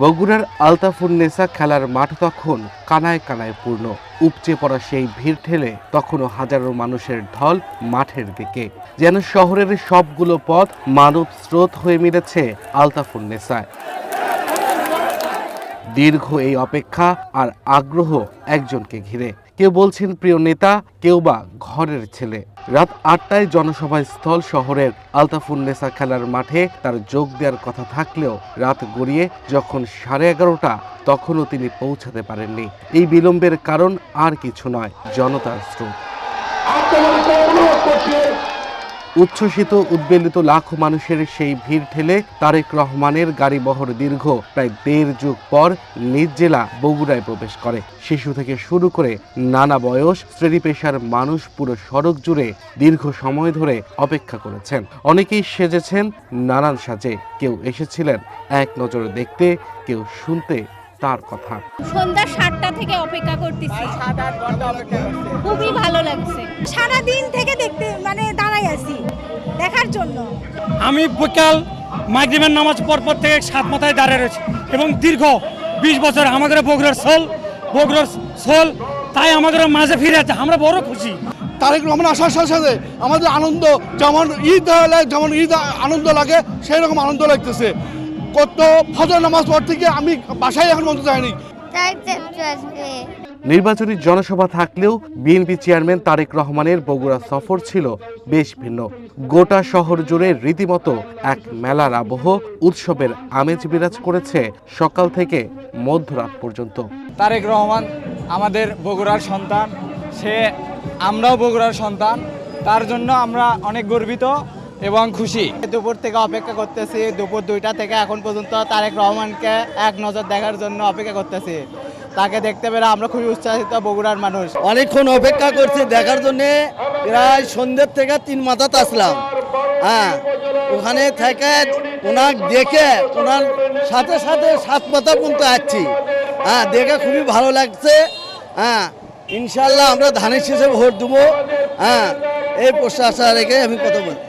বগুড়ার আলতাফুন্নেসা খেলার মাঠ তখন কানায় কানায় পূর্ণ। উপচে পড়া সেই ভিড় ঠেলে তখনও হাজারো মানুষের ঢল মাঠের দিকে, যেন শহরের সবগুলো পথ মানব স্রোত হয়ে মিলেছে আলতাফুন্নেসায়। দীর্ঘ এই অপেক্ষা আর আগ্রহ একজনকে ঘিরে। কেউ বলছেন প্রিয় নেতা, কেউ বা ঘরের ছেলে। রাত ৮টায় জনসভা স্থল শহরের আলতাফুন্নেসা খেলার মাঠে তার যোগ দেওয়ার কথা থাকলেও রাত গড়িয়ে যখন 11:30 তখনও তিনি পৌঁছাতে পারেননি। এই বিলম্বের কারণ আর কিছু নয়, জনতার স্রোত। উচ্ছ্বসিত উদ্বেলিত লাখো মানুষের সেই ভিড় ঠেলে তারেক রহমানের গাড়িবহর দীর্ঘ প্রায় ১.৫ যুগ পর নিজ জেলা বগুড়ায় প্রবেশ করে। শিশু থেকে শুরু করে নানা বয়স শ্রেণী পেশার মানুষ পুরো সড়ক জুড়ে দীর্ঘ সময় ধরে অপেক্ষা করেছেন। অনেকেই সেজেছেন নানান সাজে, কেউ এসেছিলেন এক নজরে দেখতে, কেউ শুনতে তার কথা। সন্ধ্যা 7টা থেকে অপেক্ষা করতেছি, খুবই ভালো লাগছে। সারা দিন থেকে দেখতে দাঁড়াই আছি দেখার জন্য। আমি বিকাল মাগরিবের নামাজ পর থেকে 7 মাথায় দাঁড়িয়ে রয়েছি এবং দীর্ঘ 20 বছর আমাদের বগুড়ার সোল তাই আমাদের মাঝে ফিরে আছে। আমরা বড় খুশি। তারেক রহমান আসার সাথে সাথে আমাদের আনন্দ, যেমন ঈদ আনন্দ লাগে সেই রকম আনন্দ লাগতেছে। কত ফজর নামাজ পর থেকে আমি বাসায় এখন পর্যন্ত যাইনি। নির্বাচনী জনসভা থাকলেও বিএনপি চেয়ারম্যান তারেক রহমানের বগুড়া সফর ছিল বেশ ভিন্ন। গোটা শহর জুড়ে রীতিমতো এক মেলার আবহ, উৎসবের আমেজ বিরাজ করেছে সকাল থেকে মধ্যরাত পর্যন্ত। তারেক রহমান আমাদের বগুড়ার সন্তান, আমরাও বগুড়ার সন্তান, তার জন্য আমরা অনেক গর্বিত এবং খুশি। দুপুর থেকে অপেক্ষা করতেছি, দুপুর 2টা থেকে এখন পর্যন্ত তারেক রহমানকে এক নজর দেখার জন্য অপেক্ষা করতেছি। তাকে দেখতে পেরে আমরা খুবই উৎসাহিত বগুড়ার মানুষ। অনেকক্ষণ অপেক্ষা করছি দেখার জন্য, প্রায় সন্ধ্যের থেকে 3 মাথাতে আসলাম। ওখানে থেকে ওনার দেখে ওনার সাথে 7 মাথা পর্যন্ত আসছি। দেখে খুবই ভালো লাগছে। ইনশাল্লাহ আমরা ধানের শীষে ভোট দেবো। এই প্রত্যাশা রেখে আমি কথা বলি।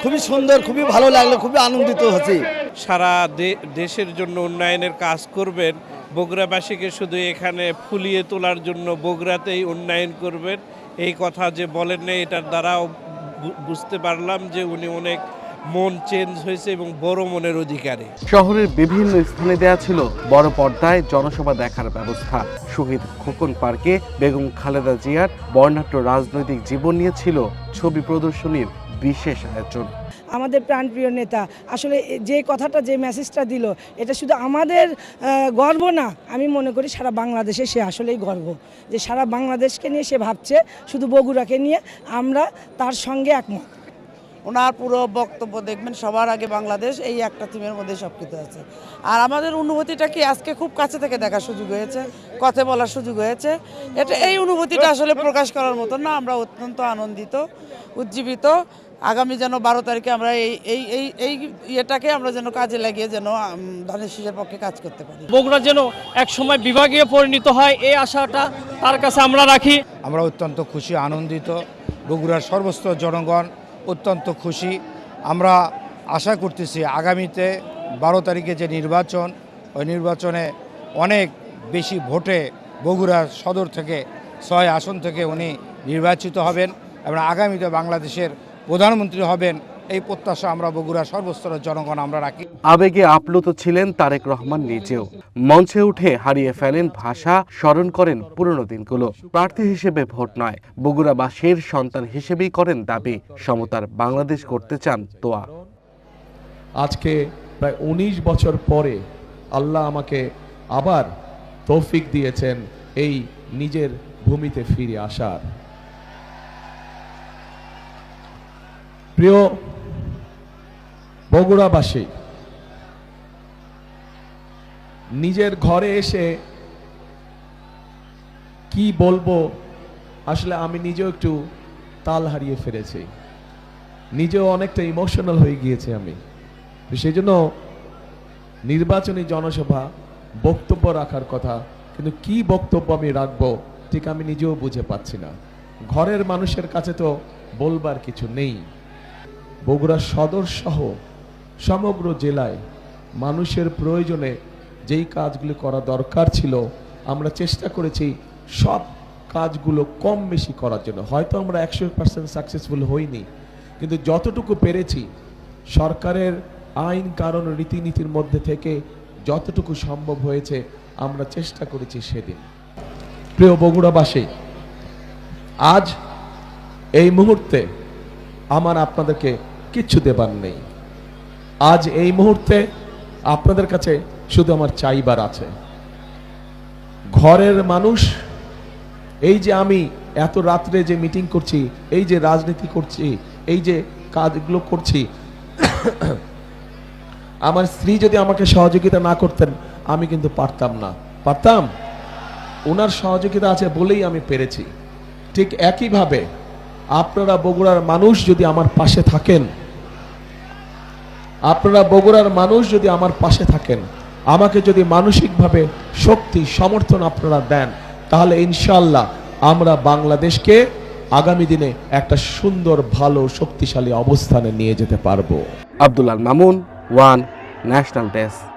খুবই সুন্দর, খুবই ভালো লাগলো, খুবই আনন্দিত হচ্ছি। সারা দেশের জন্য উন্নয়নের কাজ করবেন, বগুড়াবাসীকে শুধু এখানে ফুলিয়ে তোলার জন্য বগুড়াতেই উন্নয়ন করবেন, এই কথা যে বলেন না, এটার দ্বারাও বুঝতে পারলাম যে উনি অনেক মন চেঞ্জ হয়েছে এবং বড় মনের অধিকারী। শহরের বিভিন্ন স্থানে দেয়া ছিল বড় পর্দায় জনসভা দেখার ব্যবস্থা। শহীদ খোকন পার্কে বেগম খালেদা জিয়ার বর্ণাঢ্য রাজনৈতিক জীবন নিয়ে ছিল ছবি প্রদর্শনীর বিশেষ আয়োজন। আমাদের প্রাণপ্রিয় নেতা আসলে যে কথাটা, যে মেসেজটা দিল, এটা শুধু আমাদের গর্ব না, আমি মনে করি সারা বাংলাদেশে সে আসলেই গর্ব, যে সারা বাংলাদেশকে নিয়ে সে ভাবছে, শুধু বগুড়াকে নিয়ে। আমরা তার সঙ্গে একমত। ওনার পুরো বক্তব্য দেখবেন, সবার আগে বাংলাদেশ, এই একটা থিমের মধ্যে সব কিছু আছে। আর আমাদের অনুভূতিটা কি আজকে খুব কাছে থেকে দেখার সুযোগ হয়েছে, কথা বলার সুযোগ হয়েছে। এই অনুভূতিটা আসলে প্রকাশ করার মতো না। আমরা অত্যন্ত আনন্দিত, উজ্জীবিত। আগামী যেন 12 তারিখে আমরা এই ইয়েটাকে আমরা যেন কাজে লাগিয়ে যেন ধানের শীষের পক্ষে কাজ করতে পারি। বগুড়া যেন এক সময় বিভাগীয় পরিণত হয়, এই আশাটা তার কাছে আমরা রাখি। আমরা অত্যন্ত খুশি, আনন্দিত। বগুড়ার সর্বস্তর জনগণ অত্যন্ত খুশি। আমরা আশা করতেছি আগামীতে 12 তারিখে যে নির্বাচন, ওই নির্বাচনে অনেক বেশি ভোটে বগুড়ার সদর থেকে 6 আসন থেকে উনি নির্বাচিত হবেন এবং আগামীতে বাংলাদেশের প্রধানমন্ত্রী হবেন, এই প্রত্যাশা আমরা বগুড়ার সর্বস্তরের জনগণ আমরা রাখি। আবেগে আপ্লুত ছিলেন তারেক রহমান নিজেও। মঞ্চে উঠে হারিয়ে ফেলেন ভাষা, স্মরণ করেন পুরনো দিনগুলো। প্রার্থী হিসেবে ভোট নয়, বগুড়াবাসীর সন্তান হিসেবেই করেন দাবি। সমতার বাংলাদেশ করতে চান তোয়া। আজকে প্রায় 19 বছর পরে আল্লাহ আমাকে আবার তৌফিক দিয়েছেন এই নিজের ভূমিতে ফিরে আসার। প্রিয় বগুড়াবাসী, নিজের ঘরে এসে কি বলবো, আসলে আমি নিজেও একটু তাল হারিয়ে ফেলেছি, নিজেও অনেকটা ইমোশনাল হয়ে গিয়েছি আমি। সেই জন্য নির্বাচনী জনসভা বক্তব্য রাখার কথা, কিন্তু কি বক্তব্য আমি রাখবো ঠিক আমি নিজেও বুঝে পাচ্ছি না। ঘরের মানুষের কাছে তো বলবার কিছু নেই। বগুড়া সদর সহ সমগ্র জেলায় মানুষের প্রয়োজনে যেই কাজগুলো করা দরকার ছিল আমরা চেষ্টা করেছি সব কাজগুলো কম বেশি করার জন্য। হয়তো আমরা 100% সাকসেসফুল হইনি, কিন্তু যতটুকু পেরেছি সরকারের আইন কারণ রীতিনীতির মধ্যে থেকে যতটুকু সম্ভব হয়েছে আমরা চেষ্টা করেছি সেদিন। প্রিয় বগুড়াবাসী, আজ এই মুহূর্তে আমার আপনাদেরকে কিচ্ছু দেবার নেই। আজ এই মুহূর্তে আপনাদের কাছে শুধু আমার চাইবার আছে। ঘরের মানুষ, এই যে আমি এত রাত্রে যে মিটিং করছি, এই যে রাজনীতি করছি, এই যে কাজগুলো করছি, আমার স্ত্রী যদি আমাকে সহযোগিতা না করতেন আমি কিন্তু পারতাম না। পারতাম? ওনার সহযোগিতা আছে বলেই আমি পেরেছি। ঠিক একইভাবে আপনারা বগুড়ার মানুষ যদি আমার পাশে থাকেন, আপনারা বগুড়ার মানুষ যদি আমার পাশে থাকেন, আমাকে যদি মানসিকভাবে শক্তি সমর্থন আপনারা দেন, তাহলে ইনশাআল্লাহ আমরা বাংলাদেশকে আগামী দিনে একটা সুন্দর ভালো শক্তিশালী অবস্থানে নিয়ে যেতে পারবো। Abdul Al Mamun, one national desk.